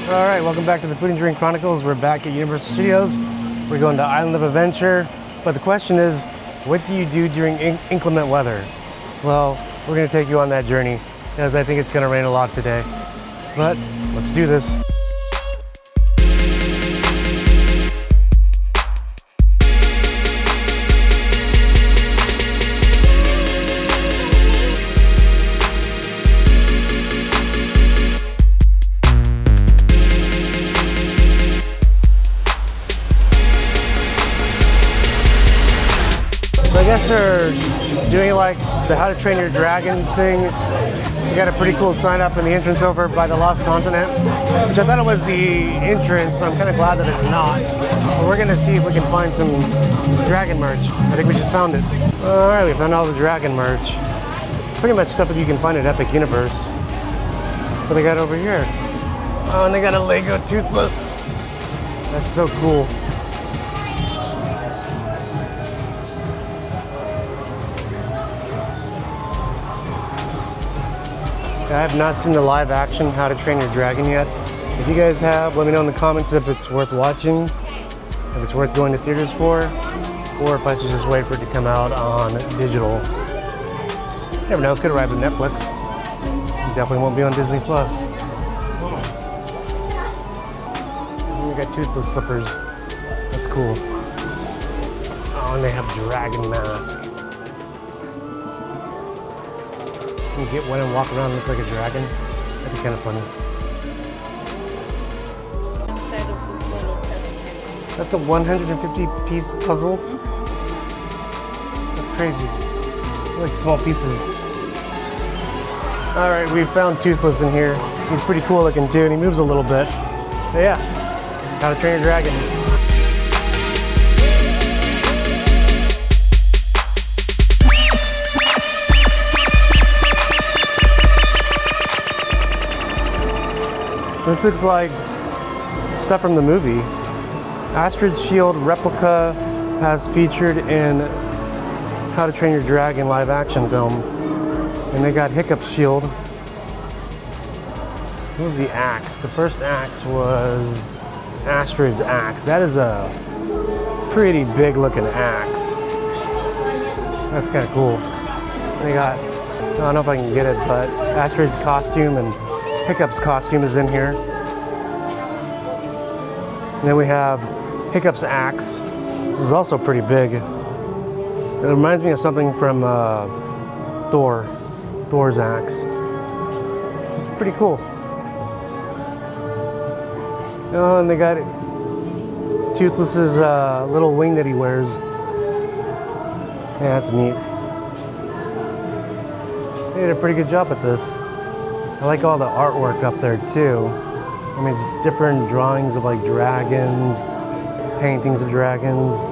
All right, welcome back to the Food and Drink Chronicles. We're back at Universal Studios. We're going to Island of Adventure. But the question is, what do you do during inclement weather? Well, we're going to take you on that journey, as I think it's going to rain a lot today. But let's do this. I guess they're doing like the How to Train Your Dragon thing. We got a pretty cool sign up in the entrance over by the Lost Continent, which I thought it was the entrance, but I'm kind of glad that it's not. But we're gonna see if we can find some dragon merch. I think we just found it. All right, we found all the dragon merch. Pretty much stuff that you can find at Epic Universe. What they got over here? Oh, and they got a Lego Toothless. That's so cool. I have not seen the live action How to Train Your Dragon yet. If you guys have, let me know in the comments if it's worth watching, if it's worth going to theaters for, or if I should just wait for it to come out on digital. You never know, it could arrive on Netflix. It definitely won't be on Disney Plus. We got toothless slippers. That's cool. Oh, and they have dragon mask. You get one and walk around and look like a dragon. That'd be kind of funny. Inside of this little test. That's a 150-piece puzzle. That's crazy. They're like small pieces. All right, we found Toothless in here. He's pretty cool looking too, and he moves a little bit. But yeah, How to Train Your Dragon. This looks like stuff from the movie. Astrid Shield replica has featured in How to Train Your Dragon live action film. And they got Hiccup Shield. What was the axe? The first axe was Astrid's axe. That is a pretty big looking axe. That's kind of cool. They got, I don't know if I can get it, but Astrid's costume and Hiccup's costume is in here. And then we have Hiccup's axe. This is also pretty big. It reminds me of something from Thor's axe. It's pretty cool. Oh, and they got Toothless's little wing that he wears. Yeah, that's neat. They did a pretty good job at this. I like all the artwork up there too. I mean, it's different drawings of like dragons, paintings of dragons.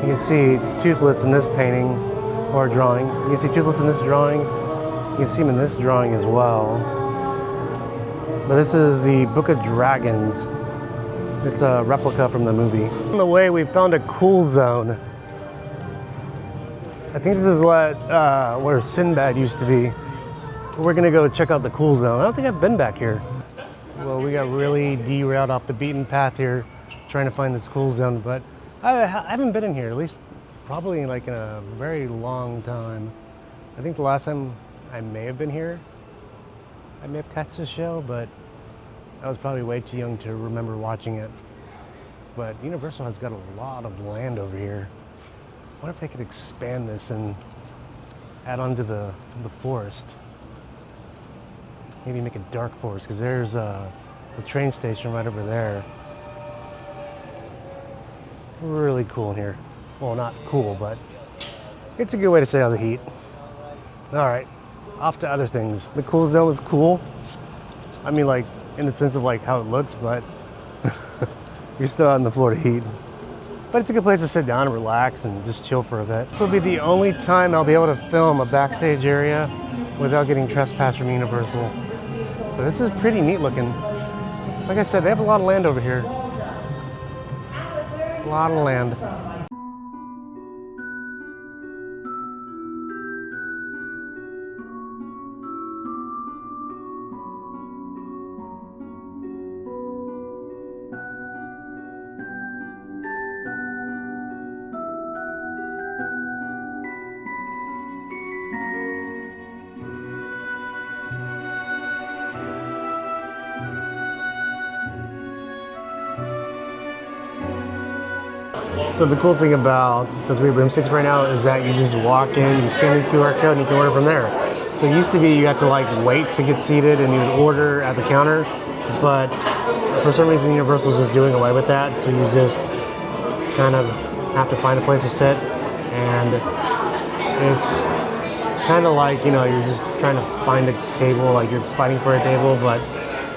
You can see Toothless in this painting or drawing. You can see Toothless in this drawing. You can see him in this drawing as well. But this is the Book of Dragons. It's a replica from the movie. On the way, we found a cool zone. I think this is what where Sinbad used to be. We're gonna go check out the cool zone. I don't think I've been back here. Well, we got really derailed off the beaten path here, trying to find this cool zone, but I haven't been in here, at least probably like in a very long time. I think the last time I may have been here, I may have catched the show, but I was probably way too young to remember watching it. But Universal has got a lot of land over here. I wonder if they could expand this and add on to the forest. Maybe make a dark forest, because there's the train station right over there. It's really cool in here. Well, not cool, but it's a good way to stay out of the heat. All right, off to other things. The cool zone is cool. I mean, like, in the sense of like how it looks, but you're still out in the Florida heat. But it's a good place to sit down and relax and just chill for a bit. This will be the only time I'll be able to film a backstage area without getting trespassed from Universal. But this is pretty neat looking. Like I said, they have a lot of land over here. A lot of land. So the cool thing about the Three Broomsticks right now is that you just walk in, you scan the QR code, and you can order from there. So it used to be you had to like wait to get seated and you would order at the counter, but for some reason Universal's just doing away with that. So you just kind of have to find a place to sit, and it's kind of like, you know, you're just trying to find a table, like you're fighting for a table, but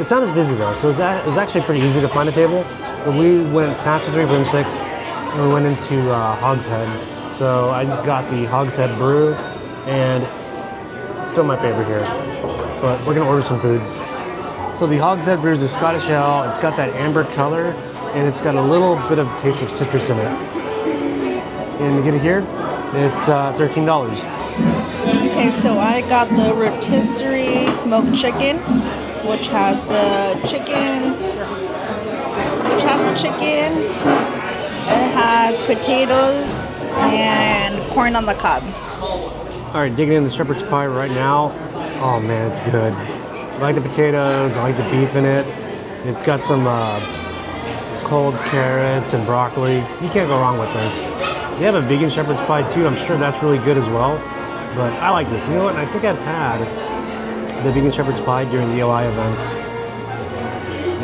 it's not as busy though. So it was actually pretty easy to find a table. But we went past the Three Broomsticks and we went into Hogshead. So I just got the Hogshead brew, and it's still my favorite here. But we're gonna order some food. So the Hogshead brew is a Scottish ale. It's got that amber color, and it's got a little bit of taste of citrus in it. And to get it here, it's $13. Okay, so I got the rotisserie smoked chicken, which has the chicken. It has potatoes and corn on the cob. All right, digging in the shepherd's pie right now. Oh man, it's good. I like the potatoes, I like the beef in it. It's got some cold carrots and broccoli. You can't go wrong with this. They have a vegan shepherd's pie too. I'm sure that's really good as well. But I like this. You know what? I think I've had the vegan shepherd's pie during the OI events.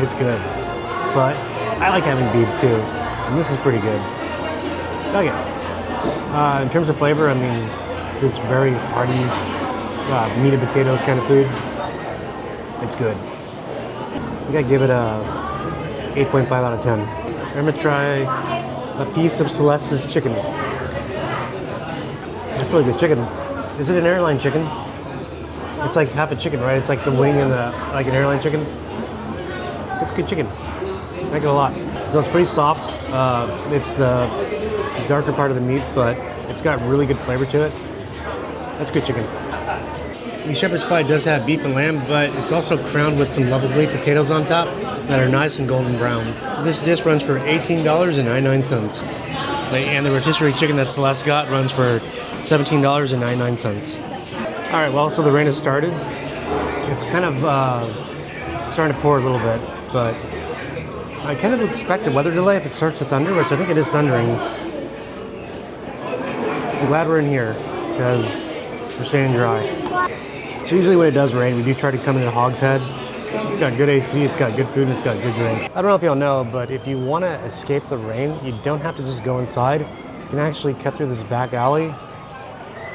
It's good. But I like having beef too. And this is pretty good. Okay. In terms of flavor, I mean, this very hearty meat and potatoes kind of food. It's good. I think I give it a 8.5 out of 10. I'm gonna try a piece of Celeste's chicken. That's really good chicken. Is it an airline chicken? It's like half a chicken, right? It's like the wing and like an airline chicken. It's good chicken. I like it a lot. So it's pretty soft. It's the darker part of the meat, but it's got really good flavor to it. That's good chicken. The shepherd's pie does have beef and lamb, but it's also crowned with some lovely potatoes on top that are nice and golden brown. This dish runs for $18.99. And the rotisserie chicken that Celeste got runs for $17.99. All right, well, so the rain has started. It's kind of starting to pour a little bit, but I kind of expect a weather delay if it starts to thunder, which I think it is thundering. I'm glad we're in here because we're staying dry. So usually when it does rain, we do try to come into Hogshead. It's got good AC, it's got good food, and it's got good drinks. I don't know if y'all know, but if you want to escape the rain, you don't have to just go inside. You can actually cut through this back alley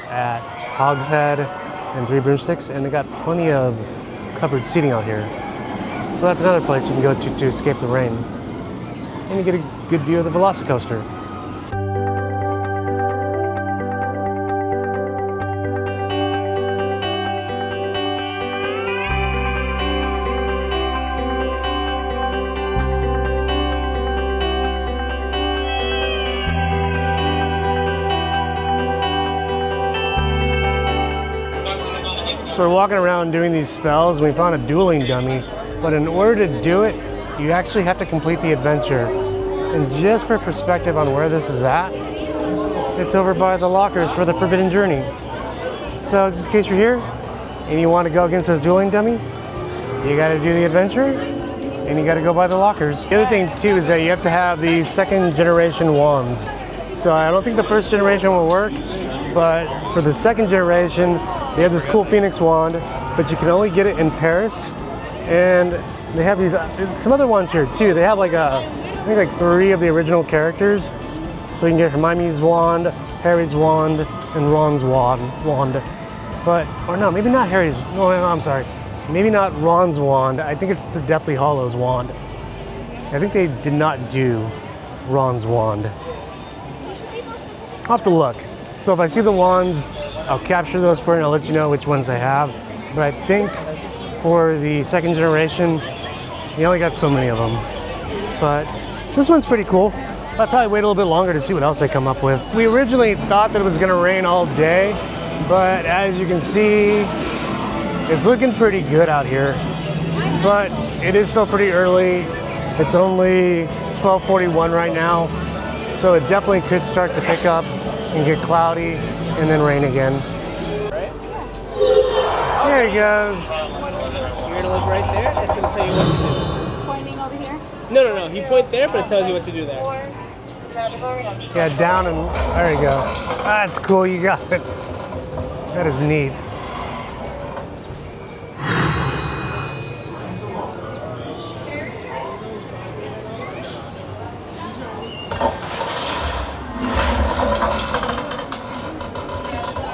at Hogshead and Three Broomsticks, and they got plenty of covered seating out here. So that's another place you can go to escape the rain. And you get a good view of the Velocicoaster. So we're walking around doing these spells, and we found a dueling dummy, but in order to do it, you actually have to complete the adventure. And just for perspective on where this is at, it's over by the lockers for the Forbidden Journey. So just in case you're here, and you want to go against this dueling dummy, you gotta do the adventure, and you gotta go by the lockers. The other thing too is that you have to have the second generation wands. So I don't think the first generation will work, but for the second generation, they have this cool Phoenix wand, but you can only get it in Paris. And they have these, some other ones here too. They have like I think like 3 of the original characters. So you can get Hermione's wand, Harry's wand, and Ron's wand. But, or no, maybe not Harry's, no, I'm sorry. Maybe not Ron's wand. I think it's the Deathly Hallows wand. I think they did not do Ron's wand. I'll have to look. So if I see the wands, I'll capture those for you and I'll let you know which ones I have. But I think for the second generation, you only got so many of them. But this one's pretty cool. I'll probably wait a little bit longer to see what else they come up with. We originally thought that it was gonna rain all day, but as you can see, it's looking pretty good out here. But it is still pretty early. It's only 12:41 right now. So it definitely could start to pick up and get cloudy and then rain again. There he goes. You're gonna look right there. It's gonna tell you what to do. Pointing over here? No. You point there, but it tells you what to do there. Yeah, down and there you go. That's cool, you got it. That is neat.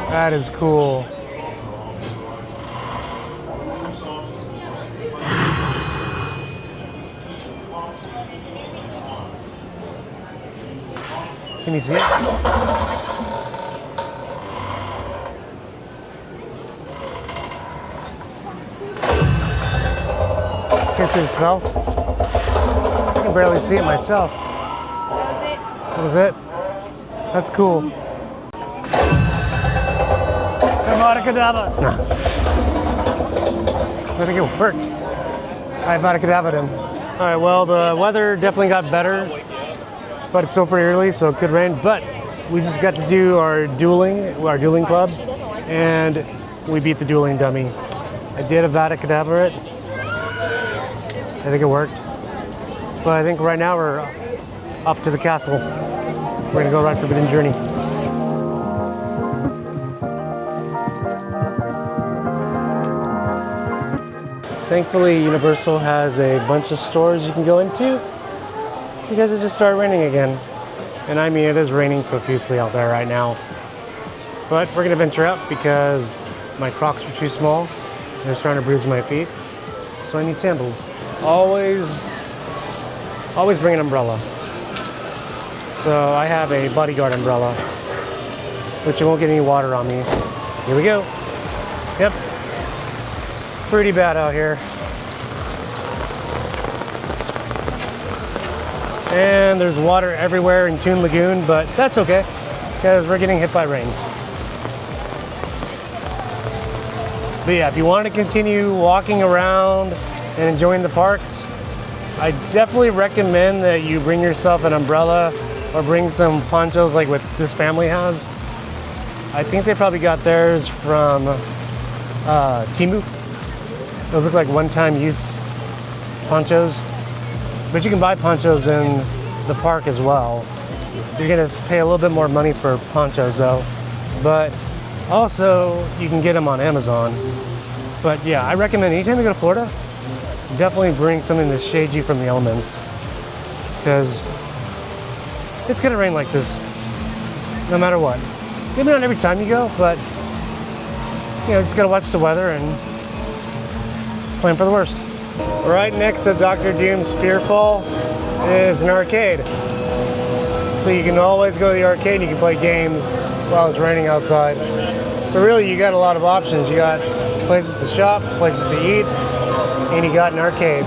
That is cool. Can you see it? Can't see the smell? I can barely see it myself. That was it? That's cool. Abracadabra. No. I think it worked. I abracadabraed him. All right, well, the weather definitely got better, but it's still pretty early, so it could rain. But we just got to do our dueling club, and we beat the dueling dummy. I did abracadabra it. I think it worked. But I think right now we're off to the castle. We're gonna go ride Forbidden Journey. Thankfully, Universal has a bunch of stores you can go into because it just started raining again. And I mean, it is raining profusely out there right now. But we're gonna venture out because my Crocs were too small. They're starting to bruise my feet. So I need sandals. Always bring an umbrella. So I have a Bodyguard umbrella, which it won't get any water on me. Here we go. Yep. Pretty bad out here. And there's water everywhere in Toon Lagoon, but that's okay because we're getting hit by rain. But yeah, if you want to continue walking around and enjoying the parks, I definitely recommend that you bring yourself an umbrella or bring some ponchos like what this family has. I think they probably got theirs from Temu. Those look like one-time use ponchos. But you can buy ponchos in the park as well. You're gonna pay a little bit more money for ponchos though. But also, you can get them on Amazon. But yeah, I recommend anytime you go to Florida, definitely bring something to shade you from the elements. Because it's gonna rain like this, no matter what. Maybe not every time you go, but you know, just gotta watch the weather and plan for the worst. Right next to Dr. Doom's Fearfall is an arcade. So you can always go to the arcade and you can play games while it's raining outside. So really you got a lot of options. You got places to shop, places to eat, and you got an arcade.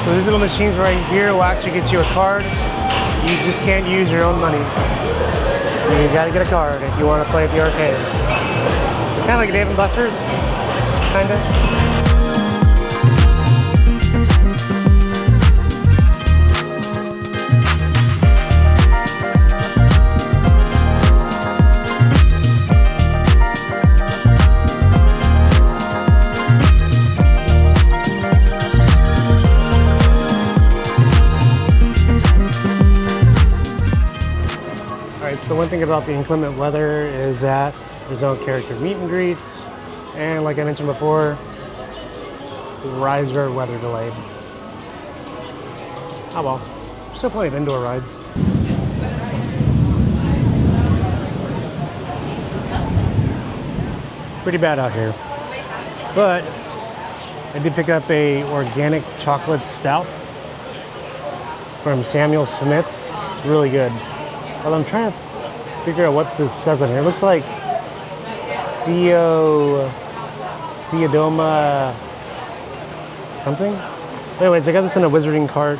So these little machines right here will actually get you a card. You just can't use your own money. You gotta get a card if you want to play at the arcade. Kind of like Dave & Buster's, kinda. So one thing about the inclement weather is that there's no character meet and greets, and like I mentioned before, the rides are weather delayed. Oh well, still plenty of indoor rides. Pretty bad out here, but I did pick up a organic chocolate stout from Samuel Smith's. It's really good. Well, I'm trying to figure out what this says on here. It looks like Theodoma something. Anyways, I got this in a wizarding cart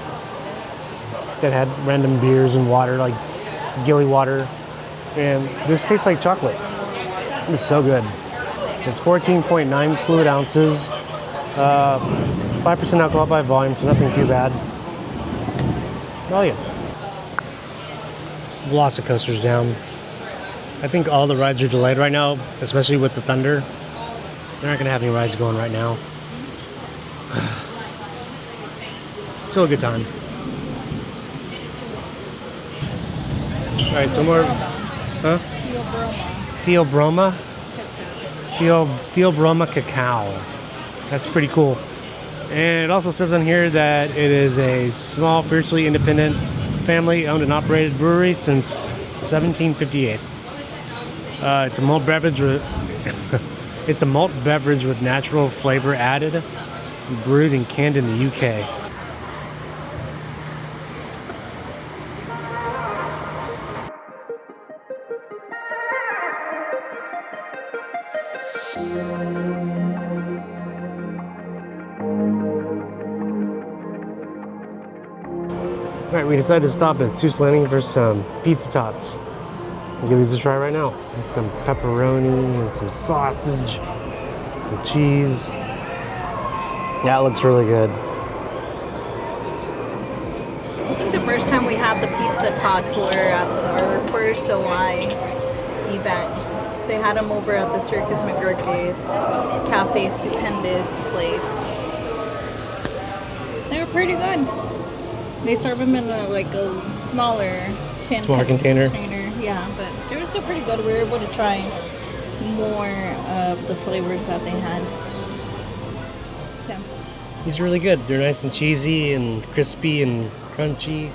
that had random beers and water, like gilly water. And this tastes like chocolate. It's so good. It's 14.9 fluid ounces, 5% alcohol by volume, so nothing too bad. Oh yeah. Velocicoaster's down. I think all the rides are delayed right now, especially with the thunder. They're not gonna have any rides going right now. Still a good time. All right, some more. Huh? Theobroma. Theobroma cacao. That's pretty cool. And it also says on here that it is a small, fiercely independent, family-owned and operated brewery since 1758. It's a malt beverage. It's a malt beverage with natural flavor added, brewed and canned in the UK. All right, we decided to stop at Seuss Landing for some pizza tots. I'll give these a try right now. With some pepperoni and some sausage and cheese. Yeah, it looks really good. I think the first time we had the pizza tots were at our first Hawaii event. They had them over at the Circus McGurk's Cafe Stupendous place. They were pretty good. They serve them in a smaller tin container. Yeah, but they were still pretty good. We were able to try more of the flavors that they had. Yeah. These are really good. They're nice and cheesy and crispy and crunchy.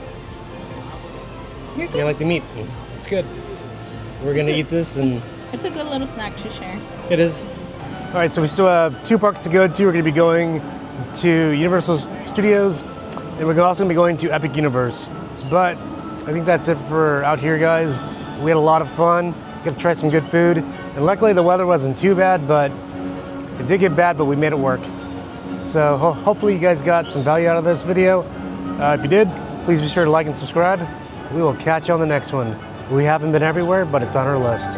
You're good. I like the meat. It's good. We're gonna eat this and it's a good little snack to share. it is. All right, so we still have 2 parks to go to. We're gonna be going to Universal Studios, and we're also gonna be going to Epic Universe. But I think that's it for out here, guys. We had a lot of fun. Got to try some good food, and luckily the weather wasn't too bad. But it did get bad, but we made it work. So hopefully you guys got some value out of this video. If you did, please be sure to like and subscribe. We will catch you on the next one. We haven't been everywhere, but it's on our list.